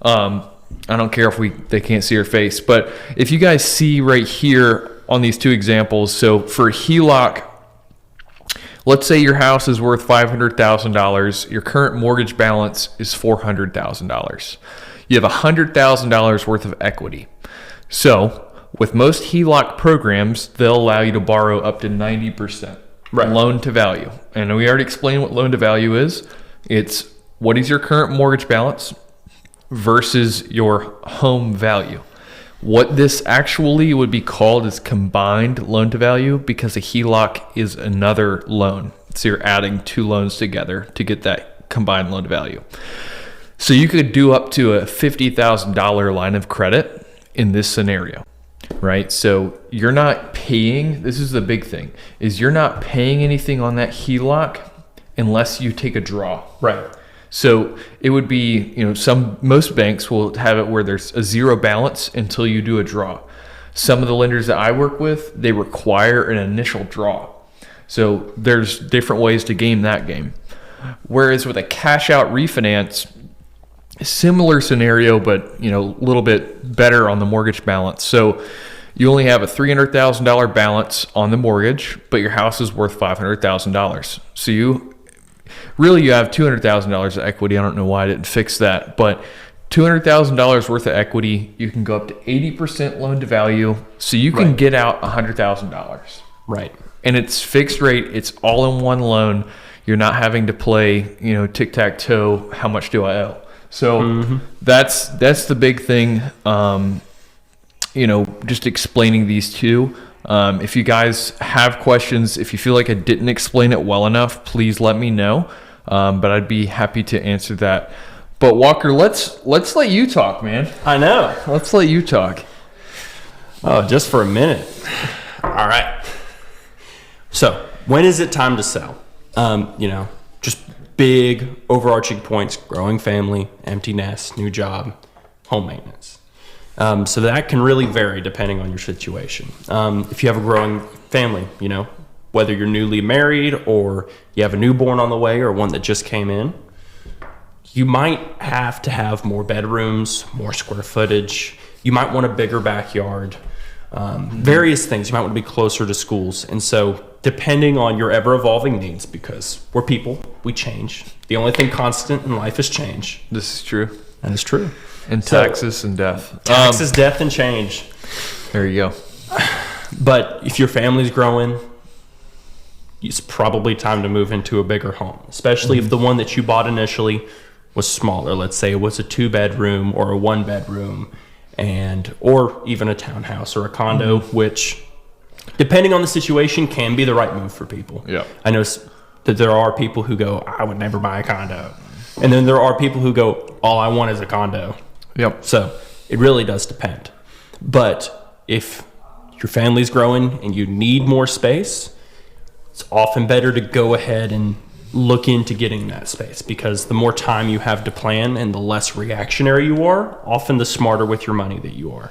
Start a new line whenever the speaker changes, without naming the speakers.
I don't care if they can't see your face, but if you guys see right here on these two examples, so for HELOC, let's say your house is worth $500,000. Your current mortgage balance is $400,000. You have $100,000 worth of equity. So with most HELOC programs, they'll allow you to borrow up to 90% loan to value. And we already explained what loan to value is. It's what is your current mortgage balance versus your home value. What this actually would be called is combined loan to value, because a HELOC is another loan. So you're adding two loans together to get that combined loan to value. So you could do up to a $50,000 line of credit in this scenario, right? So you're not paying, this is the big thing, is you're not paying anything on that HELOC unless you take a draw.
Right.
So it would be, most banks will have it where there's a zero balance until you do a draw. Some of the lenders that I work with, they require an initial draw. So there's different ways to game that game. Whereas with a cash out refinance, similar scenario, but a little bit better on the mortgage balance. So you only have a $300,000 balance on the mortgage, but your house is worth $500,000. So you have $200,000 of equity. I don't know why I didn't fix that, but $200,000 worth of equity. You can go up to 80% loan to value, so you can get out $100,000.
Right.
And it's fixed rate. It's all in one loan. You're not having to play, tic-tac-toe. How much do I owe? So that's the big thing. Just explaining these two. If you guys have questions, if you feel like I didn't explain it well enough, please let me know. But I'd be happy to answer that. But Walker, let's let you talk, man.
I know.
Let's let you talk.
Oh, just for a minute. All right. So when is it time to sell? Just big overarching points: growing family, empty nest, new job, home maintenance. So that can really vary depending on your situation. If you have a growing family, whether you're newly married or you have a newborn on the way or one that just came in, you might have to have more bedrooms, more square footage. You might want a bigger backyard, various things. You might want to be closer to schools. And so depending on your ever-evolving needs, because we're people, we change. The only thing constant in life is change.
This is true.
That is true.
And taxes and death.
Taxes, death, and change.
There you go.
But if your family's growing, it's probably time to move into a bigger home, especially if the one that you bought initially was smaller. Let's say it was a 2-bedroom or a 1-bedroom, or even a townhouse or a condo, which, depending on the situation, can be the right move for people.
Yeah.
I know that there are people who go, I would never buy a condo. And then there are people who go, all I want is a condo.
Yep.
So it really does depend. But if your family's growing and you need more space, it's often better to go ahead and look into getting that space, because the more time you have to plan and the less reactionary you are, often the smarter with your money that you are.